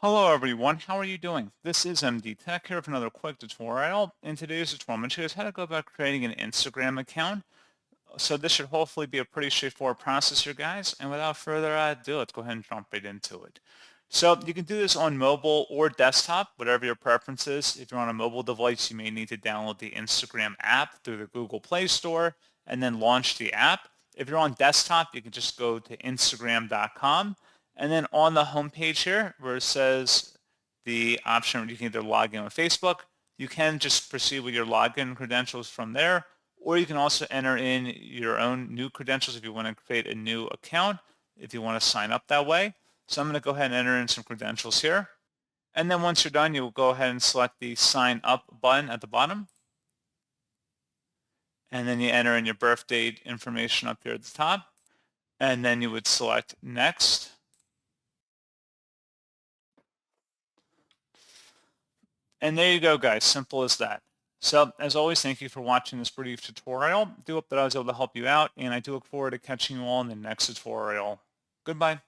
Hello everyone, how are you doing? This is MD Tech here with another quick tutorial. In today's tutorial, I'm going to show you guys how to go about creating an Instagram account. So this should hopefully be a pretty straightforward process here, guys. And without further ado, let's go ahead and jump right into it. So you can do this on mobile or desktop, whatever your preference is. If you're on a mobile device, you may need to download the Instagram app through the Google Play Store and then launch the app. If you're on desktop, you can just go to Instagram.com. And then on the homepage here, where it says the option where you can either log in with Facebook, you can just proceed with your login credentials from there, or you can also enter in your own new credentials if you want to create a new account, if you want to sign up that way. So I'm going to go ahead and enter in some credentials here. And then once you're done, you'll go ahead and select the sign up button at the bottom. And then you enter in your birth date information up here at the top. And then you would select next. And there you go, guys. Simple as that. So as always, thank you for watching this brief tutorial. I do hope that I was able to help you out, and I do look forward to catching you all in the next tutorial. Goodbye.